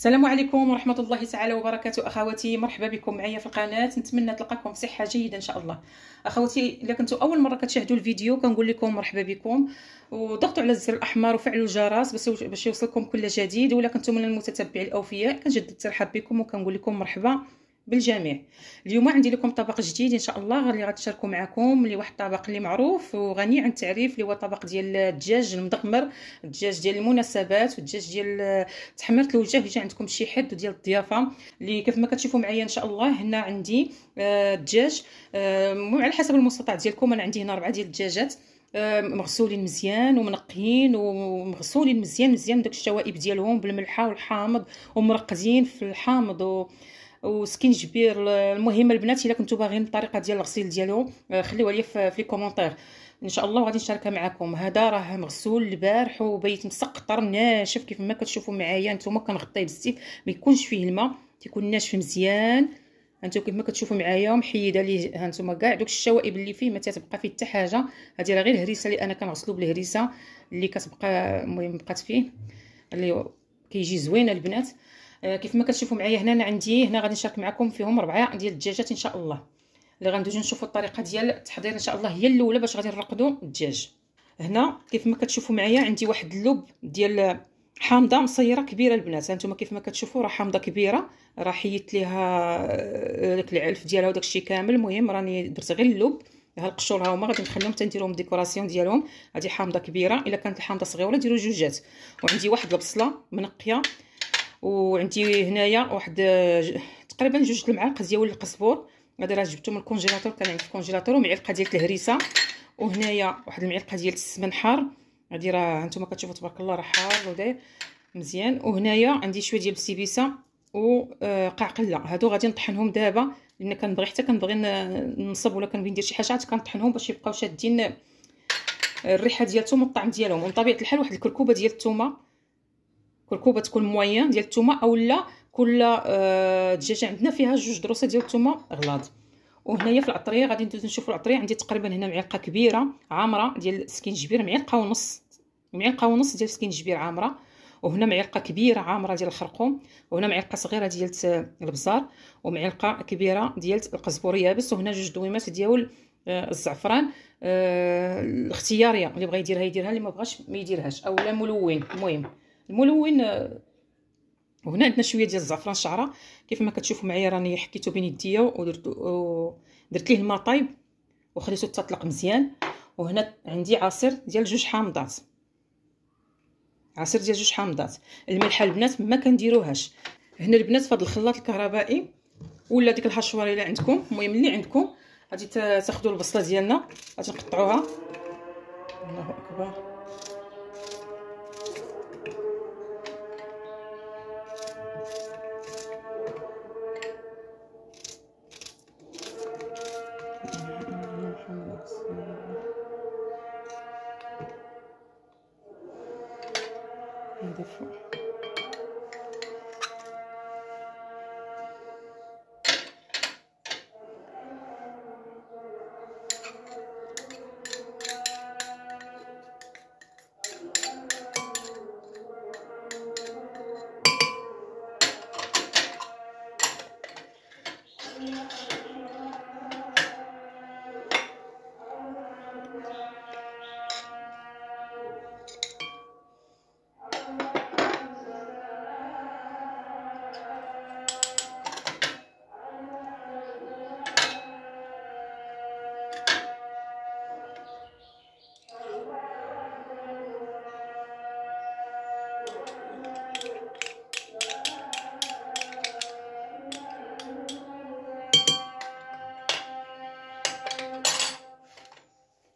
السلام عليكم ورحمة الله تعالى وبركاته. أخواتي مرحبا بكم معايا في القناة، نتمنى تلقاكم بصحة جيدة إن شاء الله. أخواتي إلا كنتوا أول مرة كتشاهدوا الفيديو كنقول لكم مرحبا بكم، وضغطوا على الزر الأحمر وفعلوا الجرس باش يوصلكم كل جديد. ولا كنتم من المتتبعين الأوفياء كنجدد الترحاب بكم وكنقول لكم مرحبا بالجميع. اليوم عندي لكم طبق جديد ان شاء الله اللي غتشاركوا معكم، اللي واحد الطبق اللي معروف وغني عن التعريف، اللي هو طبق ديال الدجاج المدغمر، الدجاج ديال المناسبات والدجاج ديال تحميره الوجه يجي عندكم شي حد ديال الضيافه. اللي كيف ما كتشوفوا معايا ان شاء الله هنا عندي الدجاج، على حسب المستطاع ديالكم. انا عندي هنا 4 ديال الدجاجات مغسولين مزيان ومنقيين ومغسولين مزيان من داك الشوائب ديالهم بالملحه والحامض ومرقدين في الحامض وسكينجبير. المهم البنات الا كنتو باغيين الطريقه ديال الغسيل ديالو خليوها لي في لي كومونتير ان شاء الله وغادي نشاركها معكم. هذا راه مغسول البارح وبيت مسقطر ناشف كيف ما كتشوفوا معايا نتوما. كنغطيه بالزيت ما يكونش فيه الماء، تيكون ناشف مزيان. انتو كيف ما كتشوفوا معايا ومحيده ليه ها نتوما كاع دوك الشوائب اللي فيه ما تتبقى فيه حتى حاجه. هذه راه غير الهريسه اللي انا كنغسلو بالهريسه اللي كتبقى، المهم بقات فيه اللي كيجي زوين البنات. كيف ما كتشوفوا معايا هنا انا عندي هنا غادي نشارك معكم فيهم 4 ديال الدجاجات ان شاء الله، اللي غندوزو نشوفوا الطريقه ديال التحضير ان شاء الله هي الاولى باش غادي نرقدوا الدجاج. هنا كيف ما كتشوفوا معايا عندي واحد اللب ديال حامضه مصيره كبيره البنات. هانتوما كيف ما كتشوفوا راه حامضه كبيره، راه حيدت ليها داك العلف ديالها وداك الشيء كامل. المهم راني درت غير اللب، ها القشور ها هما غادي نخليهم حتى نديرهم ديكوراسيون ديالهم. هذه حامضه كبيره، الا كانت الحامضه صغيره ديروا جوجات. وعندي واحد البصله منقيه، وعندي هنايا واحد تقريبا 2 المعالق ديال القزبور، هذا راه جبته من الكونجيلاتور، كان عندي في الكونجيلاتور. ومعلقه ديال الهريسه، وهنايا واحد المعلقه ديال السمن حار، هذه راه هانتوما كتشوفوا تبارك الله راه حار وداير مزيان. وهنايا عندي شويه ديال السيبيسه وقعقله، هادو غادي نطحنهم دابا لان كنبغي حتى كنبغي نصب ولا كنبغي ندير شي حاجه كنطحنهم باش يبقاو شادين الريحه ديالهم والطعم ديالهم. ومن طبيعه الحال واحد الكركوبه ديال الثومه، كركوبه تكون موين ديال الثومه، اولا كل دجاجه عندنا فيها 2 دروسه ديال الثومه غلاض. وهنايا في العطريه غادي ندوز نشوفوا العطريه. عندي تقريبا هنا معلقه كبيره عامره ديال السكينجبير، معلقه ونص ديال السكينجبير عامره. وهنا معلقه كبيره عامره ديال الخرقوم، وهنا معلقه صغيره ديال البزار، ومعلقه كبيره ديال القزبور يابس، وهنا 2 دويمات ديال الزعفران الاختياريه، اللي بغى يديرها اللي ما بغاش ما يديرهاش، اولا ملون. المهم الملون. وهنا عندنا شويه ديال الزعفران شعره كيف ما كتشوفوا معايا راني حكيته بين يديا ودرت ليه الماء طايب وخليته تطلق مزيان. وهنا عندي عصير ديال 2 حامضات، عصير ديال 2 حامضات. الملحه البنات ما كنديروهاش هنا البنات في هذا الخلاط الكهربائي ولا ديك الحشواره اللي عندكم. المهم اللي عندكم غادي تاخذوا البصله ديالنا غادي نقطعوها. الله اكبر، ندفو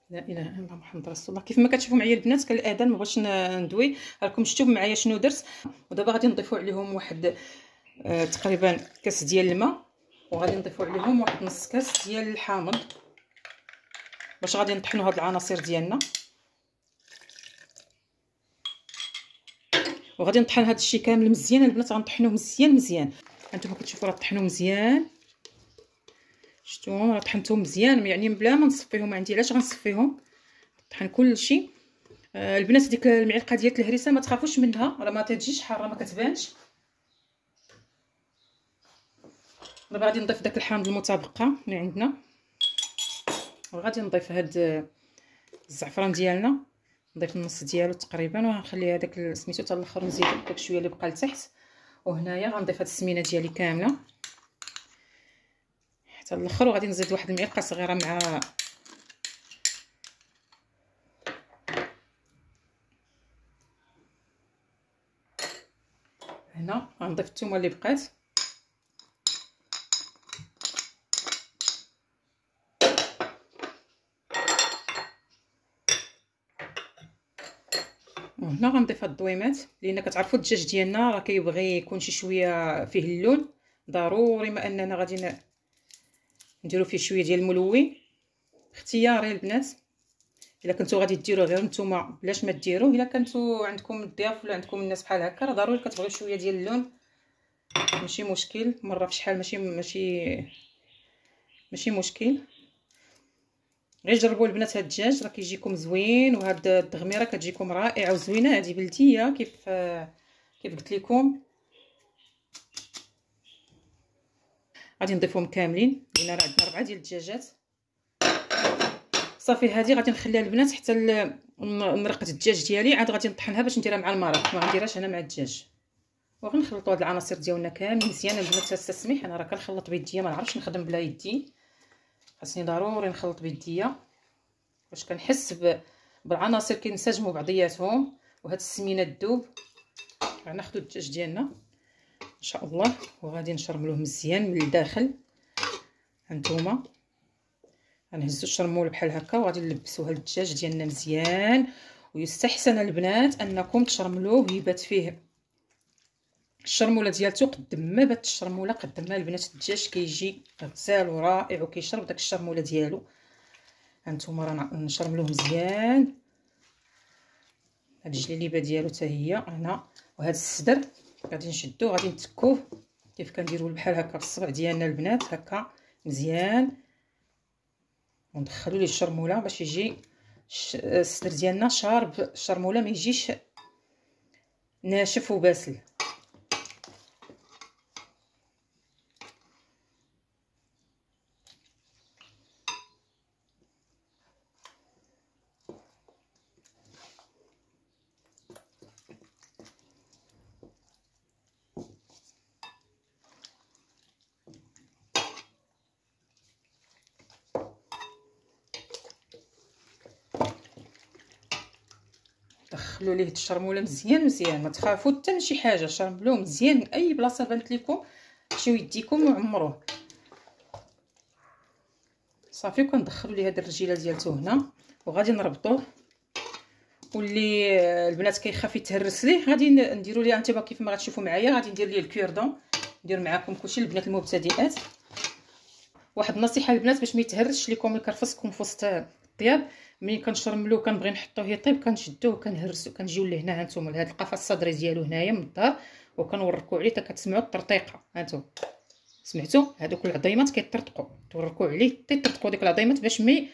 لا اله الا الله محمد رسول الله. كيف ما كتشوفوا معايا البنات كان الاذان ما بغيتش ندوي، راكم شفتوا معايا شنو درت. ودابا غادي نضيفوا عليهم واحد تقريبا كاس ديال الماء، وغادي نضيفوا عليهم واحد نص كاس ديال الحامض باش غادي نطحنوا هاد العناصر ديالنا. وغادي نطحن هاد الشيء كامل مزيان البنات، غنطحنوه مزيان. هانتوما كتشوفوا راه طحنوه مزيان، شفتوهم راه طحنتهم مزيان يعني بلا ما نصفيهم. عندي علاش غنصفيهم، طحن كل شيء. البنات ديك المعلقه ديال الهريسه ما تخافوش منها، راه ما تجيش حاره ما كتبانش. دابا غادي نضيف داك الحامض المتبقى اللي عندنا، وغادي نضيف هاد الزعفران ديالنا، نضيف النص ديالو تقريبا، وغنخلي هذاك سميتو حتى الاخر نزيدو داك شويه اللي بقى لتحت. وهنايا غنضيف هاد السمينه ديالي كامله حتى الاخر، وغادي نزيد واحد المعلقه صغيره مع هنا. غنضيف الثومه اللي بقات، وهنا غنضيف هاد الضويمات، لان كتعرفوا الدجاج ديالنا راه كيبغي يكون شي شويه فيه اللون ضروري، ما اننا غادي نديرو فيه شويه ديال الملون اختياري البنات. الا كنتو غادي ديروا غير نتوما بلاش ما ديروه، الا كنتو عندكم الضياف ولا عندكم الناس بحال هكا راه ضروري كتبغيو شويه ديال اللون، ماشي مشكل، مره في شحال ماشي مشكل. غير جربوا البنات هاد الدجاج راه كيجيكم زوين، وهاد التغميره كتجيكم رائعه وزوينه. هذه بلديه كيف قلت لكم. غادي نضيفهم كاملين، لان راه عندنا 4 ديال الدجاجات. صافي هذه غادي نخليها البنات حتى مرقه الدجاج ديالي، عاد غادي نطحنها باش نديرها مع المرق، ما غنديرهاش هنا مع الدجاج. وغنخلطوا هاد العناصر ديالنا كاملين مزيان البنات. تستسمح انا راه كنخلط بيديا، ما نعرفش نخدم بلا يدي، خاصني ضروري نخلط بيديا باش كنحس بالعناصر كينسجموا بعضياتهم، وهاد السمينه تذوب. غناخذوا الدجاج ديالنا ان شاء الله، وغادي نشرملوه مزيان من الداخل. هانتوما غنهزوا الشرمول بحال هكا، وغادي نلبسوا هاد الدجاج ديالنا مزيان. ويستحسن البنات انكم تشرملوه يبات فيه الشرموله ديالته قد ما بات الشرموله قد ما البنات الدجاج كيجي غزال ورائع وكيشرب داك الشرموله ديالو. هانتوما راه نشرملوه مزيان. هاد الجليبه ديالو حتى هي هنا، وهاد الصدر غادي نشدوه غادي نتكوه كيف كنديروا بحال هكا بالصبع ديالنا البنات هكا مزيان، وندخلوا ليه الشرموله باش يجي الصدر ديالنا شارب الشرموله، ما يجيش ناشف وباسل. دخلوا ليه الشرموله مزيان، ما تخافوا حتى من شي حاجه، شرملوه مزيان من اي بلاصه بانت لكم، مشيو يديكم وعمروه. صافي كندخلوا ليه هاد الرجيله ديالته هنا، وغادي نربطوه. واللي البنات كيخاف يتهرس ليه غادي نديروا ليه انتبه كيف ما غتشوفوا معايا، غادي ندير ليه الكوردون، ندير معكم كلشي البنات المبتدئات. واحد النصيحه البنات باش ما يتهرسش لكم يكرفسكم في وسط الطياب، ملي كنشرملوه كنبغي نحطوه يطيب كنشدوه كنهرسو كنجيو لهنا. هانتوما لهاد القفص الصدري ديالو هنايا من الظهر، وكنوركو عليه حتى كتسمعوا الطرطيقه. هانتوما سمعتوا هذوك العظيمات كيطرطقوا، توركوا عليه تيطرطقوا ديك العظيمات باش ما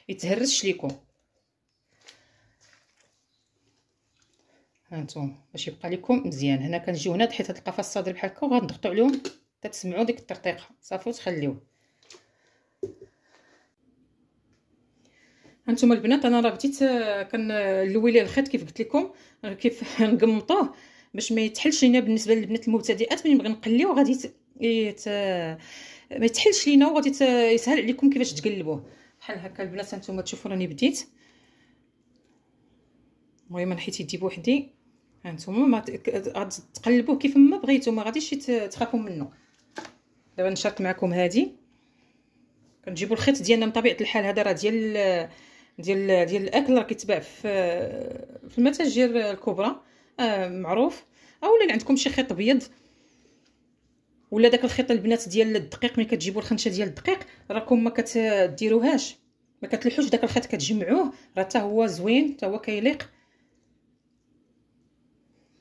يتهرسش لكم. هانتوما باش يبقى لكم مزيان. هنا كنجيو هنا حيت هاد القفص الصدري بحال هكا، وغنضغطوا عليهم حتى تسمعوا ديك الطرطيقه. صافي وتخليوه. هانتوما البنات انا راه بديت كنلوي ليه الخيط كيف قلت لكم، كيف نقمطوه باش ما يتحلش لينا. بالنسبه للبنات المبتدئات ملي نبغي نقليو غادي ما يتحلش لينا، وغادي يسهل عليكم كيفاش تقلبوه بحال هكا. البنات هانتوما تشوفوا راني بديت، المهم نحيت يدي بوحدي. هانتوما ما غادي تقلبوه كيف ما بغيتو، ما غاديش تخافوا منه. دابا نشارك معكم هذه. كنجيبوا الخيط ديالنا من طبيعه الحال، هذا راه ديال الاكل، راه كيتباع في المتاجر الكبرى معروف. اولا اللي عندكم شي خيط ابيض ولا داك الخيط البنات ديال الدقيق، ملي كتجيبوا الخنشه ديال الدقيق راكم ما كتديروهاش، ما كتلوحوش داك الخيط، كتجمعوه راه حتى هو زوين، حتى هو كيليق.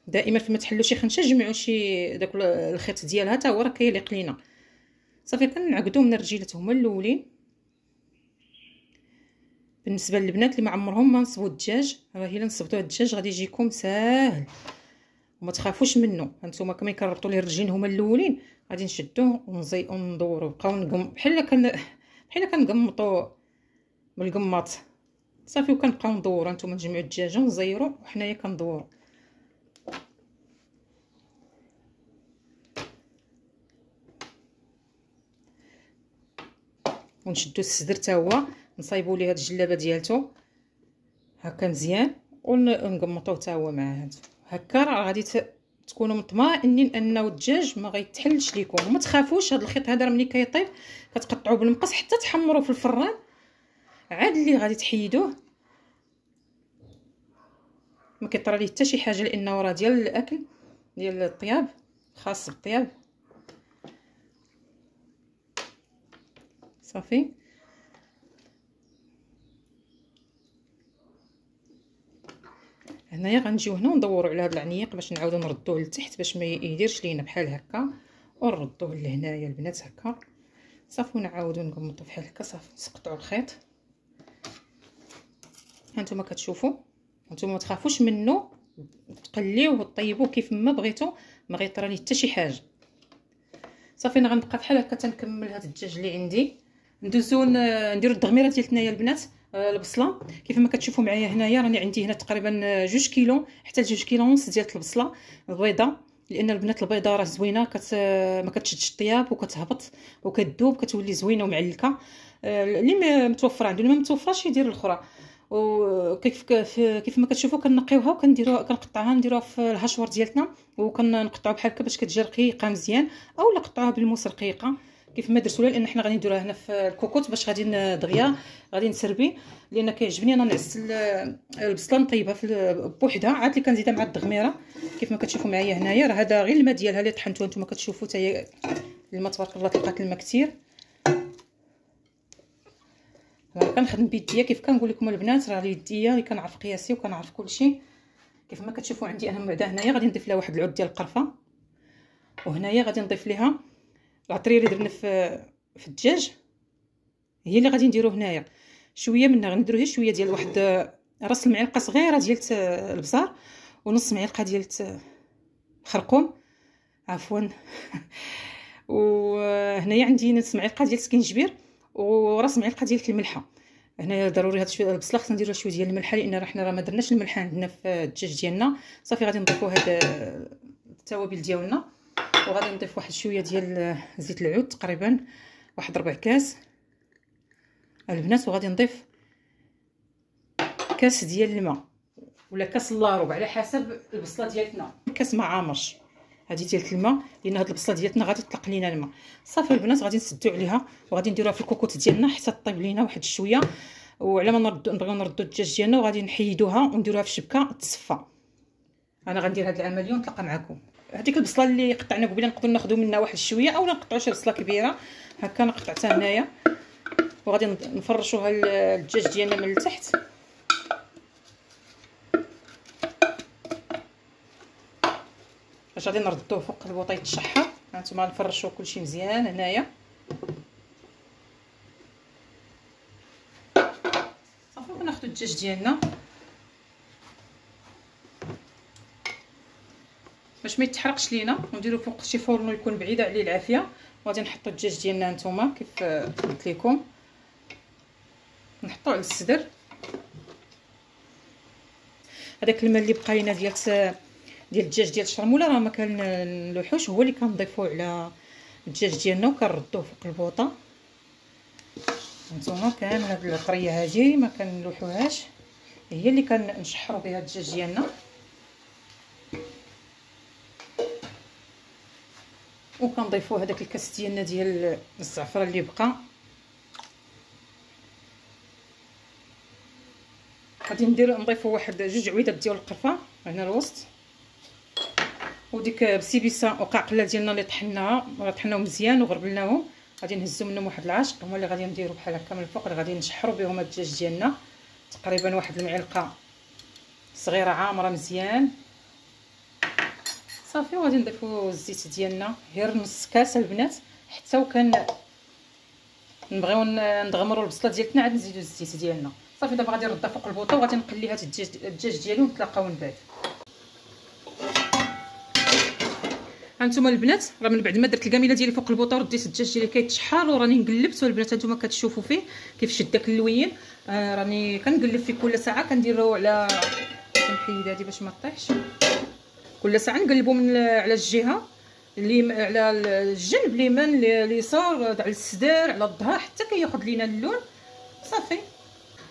دائما فيما تحلوا شي خنشه جمعوا شي داك الخيط ديالها، حتى هو راه كيليق لينا. صافي كنعقدو من الرجيلات هما الاولين. بالنسبه للبنات اللي ما عمرهم ما نصبوا الدجاج، راه الا نصبتوه الدجاج غادي يجيكم ساهل وما تخافوش منه. هانتوما كما كنربطوا ليه الرجلين هما الاولين غادي نشدوه وندورو بقاو بحال كنقمطوا بالقماط صافي، وكنبقاو ندورو. هانتوما نجمعوا الدجاجه ونزيروا وحنايا كندوروا ونشدو الصدر حتى هو نصايبوا ليه هاد الجلابه ديالته هكا مزيان ونقمطوه حتى هو معاه. هكا راه غادي تكونوا مطمئنين انه الدجاج ما غيتحلش ليكم. وما تخافوش، هذا الخيط هذا ملي كيطيب كتقطعوه بالمقص حتى تحمروه في الفران، عاد اللي غادي تحيدوه ما كيطرى ليه حتى شي حاجه، لانه راه ديال الاكل ديال الطياب، خاص بالطياب. صافي هنايا غنجيو هنا وندوروا على هذا العنيق باش نعاودو نردوه لتحت باش ما يديرش لينا بحال هكا، ونردوه لهنايا البنات هكا صافي، ونعاودو نقمطو بحال هكا صافي. نسقطوا الخيط هانتوما كتشوفوا، هانتوما ما تخافوش منه، تقليوه وطيبوه كيف ما بغيتو، ما غيطرى ليه حتى شي حاجه. صافي انا غنبقى بحال هكا تنكمل هذا الدجاج اللي عندي. ندوزو نديرو التغميره ديالتنا البنات. البصله كيف ما كتشوفوا معايا هنايا راني عندي هنا تقريبا 2 كيلو حتى 2 كيلو ونص ديال البصله البيضاء، لان البنات البيضاء راه زوينه، ما كتشدش الطياب وكتهبط وكتذوب، كتولي زوينه ومعلكه. اللي متوفر عنده، اللي ما متوفرش يدير الاخرى. وكيف ما كتشوفوا كنقيوها وكنديروها كنقطعها نديروها في الهشور ديالتنا، وكنقطعوا بحال هكا باش كتجي رقيقه مزيان، اولا قطعوها بالموس رقيقه كيف ما درتوا لها، لان حنا غادي نديروها هنا في الكوكوط باش غادي دغيا غادي نسربي، لان كيعجبني انا نعس البصله نطيبها بوحدها، عاد اللي كنزيدها مع التغميره كيف ما كتشوفوا معايا هنايا. راه هذا غير الماء ديالها اللي طحنتوها نتوما كتشوفوا حتى هي الماء تبارك الله طلقات الماء كثير. راه كنخدم بيديا كيف كنقول لكم البنات، راه يديا اللي كنعرف قياسي وكنعرف كلشي. كيف ما كتشوفوا عندي انا بعدا هنايا غادي نضيف لها واحد العود ديال القرفه، وهنايا غادي نضيف ليها العطريه اللي درنا في الدجاج، هي اللي غادي نديرو هنايا شويه منها. غنديرو غير شويه ديال واحد راس المعلقه صغيره ديال البزار، ونص معلقه ديال خرقوم عفوا وهنايا عندي نص معلقه ديال سكينجبير وراس معلقه ديال الملحه. هنايا ضروري هاد شويه البصله خصنا نديرو شويه ديال الملحه، لان حنا راه ما درناش الملحه عندنا في الدجاج ديالنا. صافي غادي نضيفو هاد التوابل ديالنا، وغادي نضيف واحد شويه ديال زيت العود تقريبا واحد 4 كاس البنات، وغادي نضيف كاس ديال الماء ولا كاس الا ربع على حسب البصله ديالتنا، كاس ما عامرش هذه ديال الماء، لان هاد البصله ديالتنا غادي تطلق لينا الماء. صافي البنات غادي نسدو عليها وغادي نديروها في الكوكوط ديالنا حتى طيب لينا واحد شويه، وعلى ما نبغيو نردو الدجاج ديالنا وغادي نحيدوها ونديروها في الشبكه تصفى. انا غندير هاد العمليه ونتلاقى معكم. هذيك البصله اللي قطعنا قبيله نقدروا ناخذوا منها واحد شويه، اولا نقطعوا شي بصله كبيره هكا انا قطعتها هنايا، وغادي نفرشوها الدجاج ديالنا من التحت. باش غادي نردوه فوق البوطيط الشحار. هانتوما نفرشوا كلشي مزيان هنايا. صافي وناخذوا الدجاج ديالنا باش ما يتحرقش لينا، ونديرو فوق شي فرن يكون بعيد عليه العافيه. وغادي نحطوا الدجاج ديالنا نتوما كيف قلت لكم، نحطوه على الصدر. هذاك الماء اللي بقى لينا ديال الدجاج ديال الشرموله راه ما كنلوحوش، هو اللي كنضيفوه على الدجاج ديالنا وكنردوه فوق البوطه. هانتوما كامل هاد الطريه هادي ما كنلوحوهاش، هي اللي كنشحروا بها الدجاج ديالنا. وكنضيفوا هذاك الكاس ديالنا ديال الزعفران اللي بقى. غادي نضيفوا واحد 2 عويدات ديال القرفه هنا الوسط، وديك بسيبيسه وقعقله ديالنا اللي طحناهم مزيان وغربلناهم، غادي نهزو منهم واحد العشق، هما اللي غادي نديرو بحال هكا من الفوق، اللي غادي نشحروا بهم الدجاج ديالنا تقريبا واحد المعلقه صغيره عامره مزيان. صافي وغادي نضيفوا الزيت ديالنا غير نص كاس البنات، حتى وكان نبغيو ندغمروا البصله ديالتنا عاد نزيدوا الزيت ديالنا. صافي دابا غادي نردها فوق البوطه وغادي نقلي هاد الدجاج ديالي ونتلاقاو من بعد. هانتوما البنات راه من بعد ما درت الكاميله ديالي فوق البوطه وديت الدجاج ديالي كيتشحر وراني نقلبت. والبنات هانتوما كتشوفوا فيه كيف شد داك اللوين. راني كنقلب فيه كل ساعه، كنديرو على كنحيد هادي باش ما طيحش. كل ساعه نقلبو من على الجهه اللي على الجنب اليمين اليسار على الصدر على الظهر حتى كياخذ لينا اللون صافي.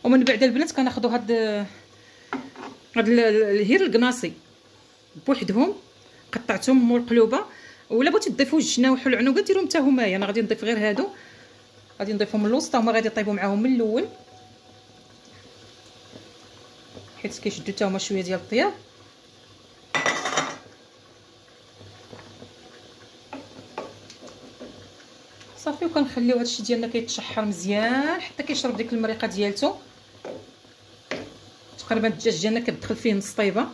ومن بعد البنات كناخذوا هاد الهير القناصي بوحدهم قطعتهم مول القلوبه. ولا بغيتو تضيفوا الجناوح والعنقه ديروهم حتى هما. انا غادي نضيف غير هادو، غادي نضيفهم من الوسط، هما غادي يطيبوا معاهم من الاول حيت كيشدوا حتى هما شويه ديال الطياب. صافي وكنخليو هادشي ديالنا كيتشحر مزيان حتى كيشرب ديك المريقه ديالته. تقريبا الدجاج ديالنا كتدخل فيه نص طيبه.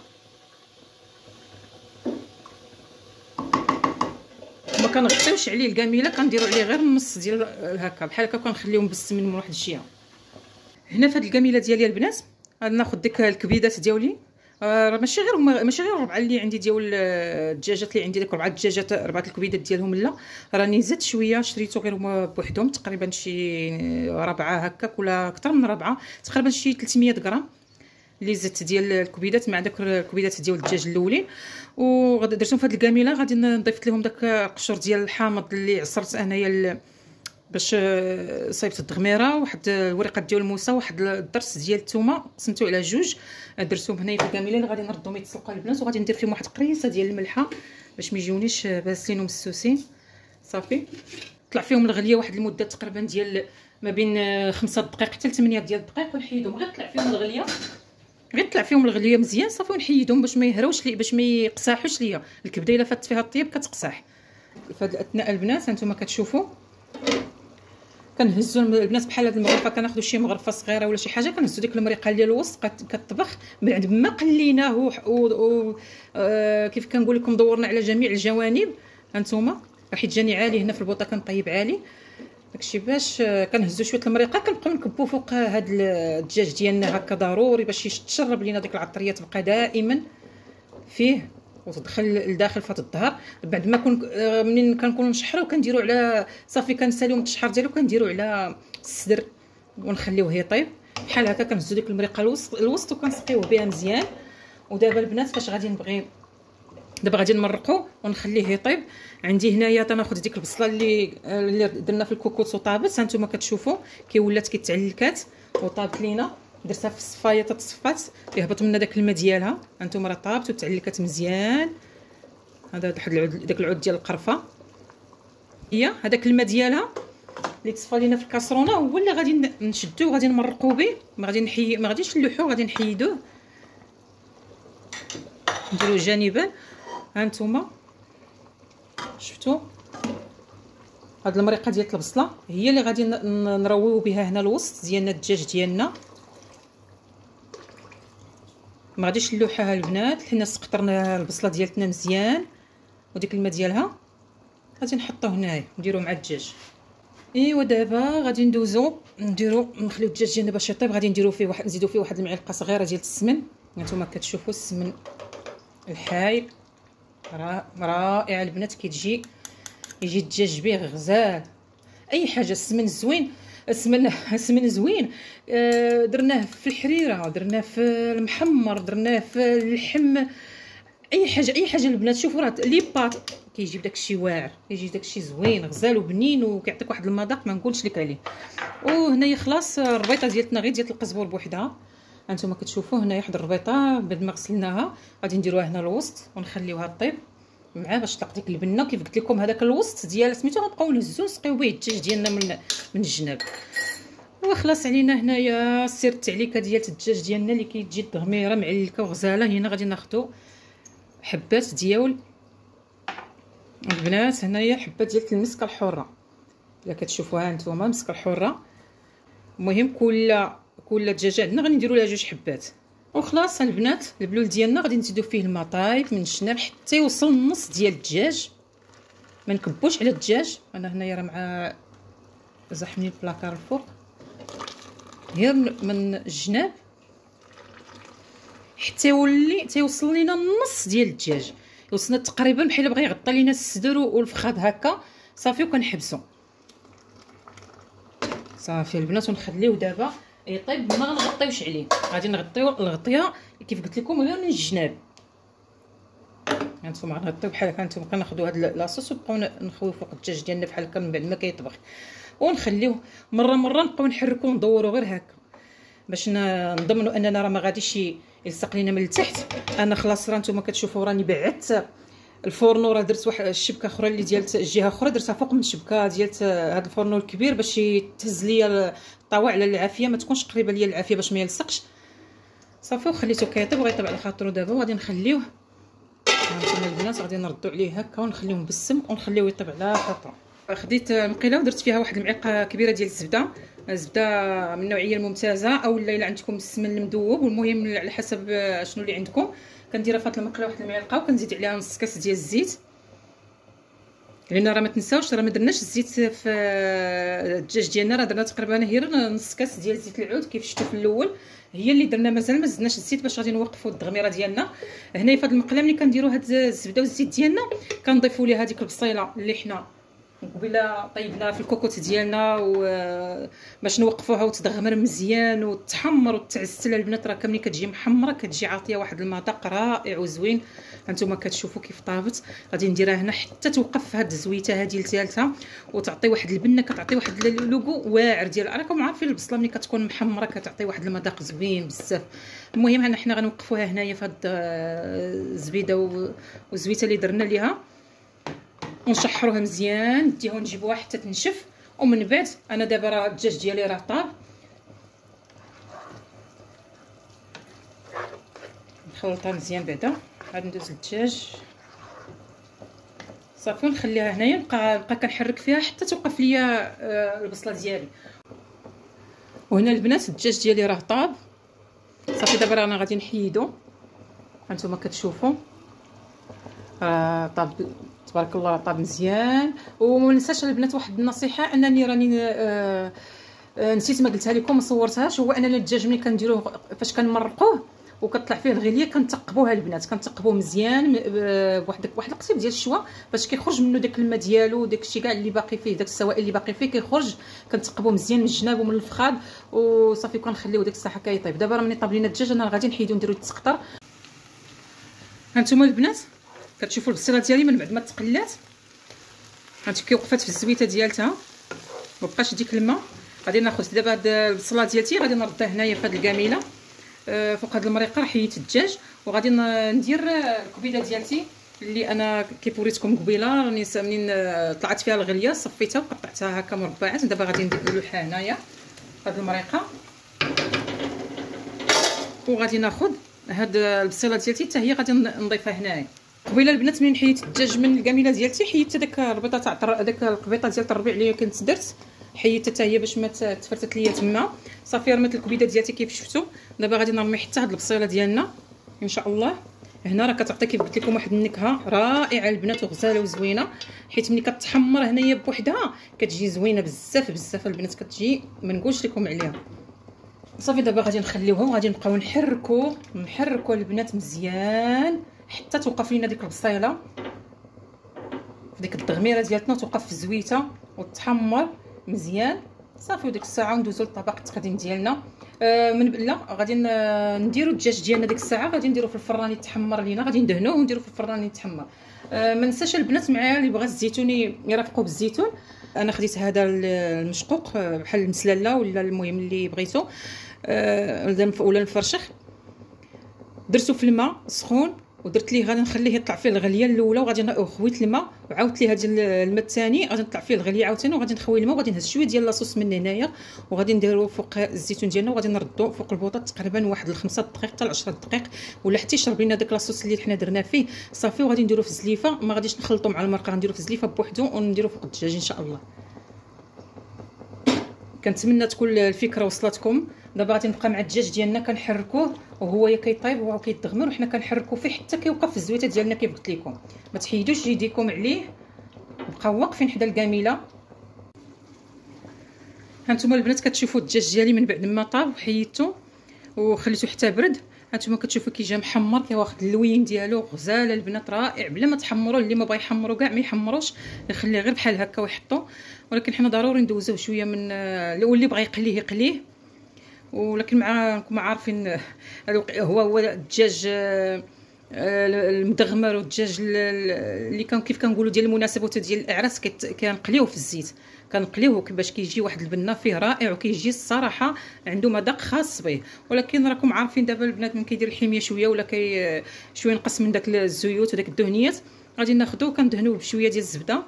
ما كنغطيوش عليه الكاميله، كنديروا عليه غير النص ديال هكا بحال هكا، كنخليهم بالسمن من واحد الجهه. هنا في هاد الكاميله ديالي البنات غادي ناخذ ديك الكبيدات ديالي. راه ماشي غير الربعه اللي عندي ديال الدجاجات اللي عندي، ديك 4 دجاجات 4 الكبيدات ديالهم. لا راني زدت شويه، شريتو غير هما بوحدهم تقريبا شي 4 هكاك ولا اكثر من 4، تقريبا شي 300 غرام اللي زدت ديال الكبيدات مع داك الكبيدات ديال الدجاج الاولين. وغادي درتهم في هاد الكاميله. غادي نضيف لهم داك القشور ديال الحامض اللي عصرت انايا باش صايبت الدغميره، واحد الورقه ديال الموسى، واحد الضرس ديال الثومه قسمتو على جوج، درتهم هنايا في الكاميله اللي غادي نردهم يتسلقوا البنات. وغادي ندير فيهم واحد قريصه ديال الملحه باش ما يجيونيش باسلين ومسوسين. صافي طلع فيهم الغليه واحد المده تقريبا ديال ما بين 5 دقائق حتى ل 8 ديال الدقائق، ونحيدهم غير طلع فيهم الغليه، غير طلع فيهم الغليه مزيان صافي، ونحيدهم باش ما يهروش لي، باش ما يقساحوش ليا. الكبده الا فات فيها الطياب كتقساح. في هذا الاثناء البنات هانتوما كتشوفوا كنهزوا البنات بحال هاد المغرفه، كناخذوا شي مغرفه صغيره ولا شي حاجه، كنهزوا ديك المريقه اللي الوسط كتطبخ من بعد ما قليناه كيف كنقول لكم دورنا على جميع الجوانب. هانتوما حيت جاني عالي هنا في البوطه كنطيب عالي داكشي، باش كنهزوا شويه المريقه كنبقاو نكبوا فوق هاد الدجاج ديالنا هكا ضروري باش يتشرب لينا ديك العطريه، تبقى دائما فيه وتدخل لداخل فات الظهر. بعد ما منين كنكونوا نشحروا كنديروا على صافي، كنساليو من التشحر ديالو كنديروا على الصدر ونخليوه يطيب بحال هكا. كنهزوا ديك المريقه الوسط وكنسقيوه بها مزيان. ودابا البنات فاش غادي نبغي دابا غادي نمرقو ونخليه يطيب. عندي هنايا تناخذ ديك البصله اللي درنا في الكوكوط وطابت. هانتوما كتشوفوا كي ولات كيتعلكات وطابت لينا، درتها في الصفايه تصفات كيهبط منها داك الماء ديالها. هانتوما راه طابت وتعلكات مزيان. هذا واحد العود، داك العود ديال القرفه، هي هذاك الماء ديالها اللي تصفى لينا في الكاسرونه هو اللي غادي نشدوه وغادي نمرقوا به. ما غاديش نلوحوه، غادي نحيدوه نديرو جانبا. هانتوما شفتوا هاد المريقه ديال البصله هي اللي غادي نرويو بها هنا الوسط ديالنا الدجاج ديالنا. ما غاديش نلوحها البنات، حنا سقطرنا البصله ديالتنا مزيان وديك الماء ديالها غادي نحطوه هنايا نديرو مع الدجاج. ايوا دابا غادي ندوزو نخليو الدجاج ديالنا باش يطيب. غادي نزيدو فيه واحد المعلقه صغيره ديال السمن. هانتوما كتشوفوا السمن الحايل رائع البنات، يجي الدجاج به غزال. اي حاجه السمن زوين، السمن زوين. درناه في الحريره، درناه في المحمر، درناه في اللحم، اي حاجه البنات. شوفوا راه لي باط كيجيب داكشي واعر، كيجي داكشي زوين غزال وبنين وكيعطيك واحد المذاق ما نقولش لك عليه. وهنايا خلاص الربيطه ديالتنا غير ديال القزبور بوحدها. هانتوما كتشوفوا هنايا واحد الربيطه بعد ما غسلناها غادي نديروها هنا الوسط ونخليوها طيب مع باش تطلق ديك البنه. كيف قلت لكم هذاك الوسط ديال سميتو غنبقاو نهزو نسقيو به الدجاج ديالنا من الجناب. وخلاص علينا هنايا سير التعليكه ديال الدجاج ديالنا اللي كيتجي الدغميره معلكه وغزاله. هنا غادي ناخذوا حبات ديال البنات، هنايا حبات ديال المسكه الحره الا كتشوفوها هانتوما مسكه الحره. المهم كل دجاجه عندنا غادي نديروا لها 2 حبات. وخلاص البنات البلول ديالنا غادي نزيدو فيه الماء طايب من الجناب حتى يوصل النص ديال الدجاج. ما نكبوش على الدجاج. انا هنايا راه مع زحمني البلاكار الفوق، غير من الجناب حتى يوصل لينا النص ديال الدجاج. وصلنا تقريبا بحال بغى يغطي لينا السدر والفخاد هكا صافي، وكنحبسو صافي البنات. ونخليوه دابا يطيب، ما غنغطيوش عليه، غادي نغطيو الغطيه كيف قلت لكم غير من الجناب. هانتوما غنغطيو بحال هكا، هانتوما كناخذوا هاد لاصوص ونبقاو نخويو فوق الدجاج ديالنا بحال هكا من بعد ما كيطبخ، ونخليوه مره نبقاو نحركو وندورو غير هكا باش نضمنوا اننا راه ما غاديش يلصق لينا من التحت. انا خلاص راه نتوما كتشوفوا راني بعدت الفورنو، راه درت واحد الشبكه اخرى اللي ديال الجهه اخرى درتها فوق من الشبكه ديال هذا الفورنو الكبير باش يتهز ليا الطاوع على العافيه، ما تكونش قريبه ليا العافيه باش ما يلصقش صافي. وخليته كيطيب وغيطيب على خاطرو دابا، وغادي نخليوه هانتوما البنات غادي نردو عليه هكا ونخليوه مبسم ونخليوه يطيب على خاطرو. خديت مقيله ودرت فيها واحد المعلقه كبيره ديال الزبده من النوعيه الممتازه، او الا عندكم السمن المذوب، والمهم على حسب شنو اللي عندكم. كنديرها في هاد المقله واحد المعلقه، وكنزيد عليها نص كاس ديال الزيت، لان راه ما تنساوش راه ما درناش الزيت في الدجاج ديالنا، راه درنا تقريبا غير نص كاس ديال زيت العود كيف شفتوا في الاول، هي اللي درنا، مازال ما زدناش الزيت باش غادي نوقفوا التغميره ديالنا. هنايا في هاد المقله ملي كنديروا هاد الزبده والزيت ديالنا كنضيفوا ليها هذيك البصيله اللي حنا قبيله طيبنا في الكوكوت ديالنا، باش نوقفوها وتدغمر مزيان وتحمر وتعسل البنات. راه ملي كتجي محمره كتجي عاطيه واحد المذاق رائع وزوين. هانتوما كتشوفوا كيف طابت، غادي نديرها هنا حتى توقف هاد الزويته هذه لثالثه وتعطي واحد البنه، كتعطي واحد اللوغو واعر ديال، راكم عارفين البصله ملي كتكون محمره كتعطي واحد المذاق زوين بزاف. المهم حنا غنوقفوها هنايا في هاد الزبيده والزويته اللي درنا ليها، ونشحروها مزيان، نديوها نجيبوها حتى تنشف. ومن بعد انا دابا راه الدجاج ديالي راه طاب، نخلطها مزيان بعدا. غادي ندوز للدجاج صافي ونخليها هنايا، نبقى كنحرك فيها حتى توقف ليا البصله ديالي. وهنا البنات الدجاج ديالي راه طاب صافي، دابا راه انا غادي نحيدو. هانتوما كتشوفوا طاب تبارك الله، طاب مزيان. وما ننساش البنات واحد النصيحه، انني راني نسيت ما قلتها لكم ما صورتهاش، هو اننا الدجاج ملي كنديروه فاش كنمرقوه وكطلع فيه الغليه كنتقبوها البنات، كنتقبوه مزيان بواحد القصيب ديال الشوا باش كيخرج منه داك الماء ديالو وداك الشيء كاع اللي باقي فيه، داك السوائل اللي باقي فيه كيخرج، كنتقبوه مزيان من الجناب ومن الفخاد وصافي. كنخليوه ديك الساعه كيطيب. دابا راه ملي طاب لينا الدجاج انا غادي نحيدو نديرو التسقطر. هانتوما البنات كتشوفوا البصيله ديالي من بعد ما تقلات، هانتي كي وقفات في الزويته ديالتها مبقاش ديك الماء. غادي ناخذ دابا هاد البصله ديالتي غادي نردها هنايا في هاد الكاميله فوق هاد المريقه، راه حيدت الدجاج. وغادي ندير الكبيده ديالتي اللي انا كيف وريتكم قبيله، راني منين طلعت فيها الغليه صفيتها وقطعتها هكا مربعات. دابا غادي نلوحها هنايا هاد المريقه، وغادي ناخذ هاد البصيله ديالتي حتى هي غادي نضيفها هنايا. قبيله البنات منين حيدت الدجاج من الكاميله ديالتي، حيدت داك الربيطه تاع داك القبيطه ديال الربيع اللي كنت درت، حيدتها حتى هي باش ما تفرتت ليا تما. صافي رميت الكبيده ديالتي كيف شفتوا. دابا غادي نرمي حتى هاد البصيله ديالنا ان شاء الله. هنا راه كتعطي كيف قلت لكم واحد النكهه رائعه البنات وغزاله وزوينه، حيت ملي كتحمر هنايا بوحدها كتجي زوينه بزاف بزاف البنات، كتجي ما نقولش لكم عليها. صافي دابا غادي نخليوها وغادي نبقاو نحركوا البنات مزيان حتى توقف لينا ديك البصيله في ديك التغميره ديالتنا، توقف في الزويته وتحمر مزيان صافي. وديك الساعه ندوزو للطبق التقديم ديالنا. من لا غادي نديرو الدجاج ديالنا ديك الساعه غادي نديرو في الفران يتحمر لينا، غادي ندهنوه ونديرو في الفران يتحمر. ما ننساش البنات معايا اللي بغى الزيتون يرافقوا بالزيتون. انا خديت هذا المشقوق بحال المسلاله ولا المهم اللي بغيتو ولا المفرشخ، درتو في الماء سخون ودرت ليه غادي نخليه يطلع فيه الغليه الاولى، وغادي خويت الماء وعاودت ليه هذا الماء الثاني غادي نطلع فيه الغليه عاوتاني، وغادي نخوي الماء وغادي نهز شويه ديال لاصوص من هنايا وغادي نديرو فوق الزيتون ديالنا وغادي نردو فوق البوطه تقريبا واحد 5 دقائق حتى 10 دقائق ولا حتى يشرب لنا داك لاصوص اللي حنا درنا فيه صافي. وغادي نديرو في الزليفه، ما غاديش نخلطو مع المرقه، غنديرو في الزليفه بوحدو ونديرو فوق الدجاج ان شاء الله. كنتمنى تكون الفكره وصلتكم. دابا غادي نبقى مع الدجاج ديالنا كنحركوه وهو كيطيب وهو كيتغمر وحنا كنحركو فيه حتى كيوقف في الزويته ديالنا كيف قلت لكم. ما تحيدوش يديكم عليه، بقاو واقفين حدا الكاميله. هانتوما البنات كتشوفوا الدجاج ديالي من بعد ما طاب حيدته وخليته حتى برد. هانتوما كتشوفوا كي جا محمر، كيواخد اللوين ديالو غزال البنات رائع، بلا ما تحمروا. اللي ما بغى يحمروا كاع ما يحمروش، يخليه غير بحال هكا ويحطوا. ولكن حنا ضروري ندوزوه شويه من اللي بغى يقليه يقليه. ولكن معكم عارفين هو الدجاج المدغمر والدجاج اللي كان كيف كنقولوا ديال المناسبات ديال الاعراس كنقليوه في الزيت، كنقليوه باش كيجي واحد البنه فيه رائع، وكيجي الصراحه عنده مذاق خاص به. ولكن راكم عارفين دابا البنات من كيدير الحميه شويه ولا شويه نقص من داك الزيوت وداك الدهنيات، غادي ناخذوه كندهنوه بشويه ديال الزبده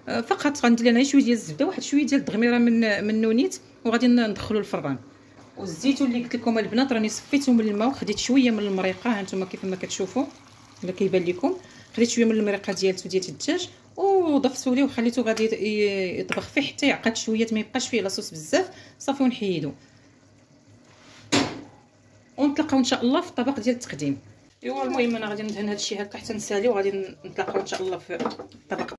فقط. غندير انا شويه ديال الزبده، واحد شويه ديال الدغميره من نونيت، وغادي ندخلو الفران. والزيتون اللي قلت لكم البنات راني صفيته من الماء وخديت شويه من المريقه، ها نتوما كيف ما كتشوفوا ولا كيبان لكم. خديت شويه من المريقه ديال الدجاج وضفتو ليه وخليته غادي يطبخ فيه حتى يعقد شويه، ما يبقاش فيه لاصوص بزاف صافي، ونحيدو ونتلاقاو ان شاء الله في الطبق ديال التقديم. ايوا المهم انا غادي ندهن هذا الشيء هكا حتى نسالي، وغادي نتلاقاو ان شاء الله في الطبق.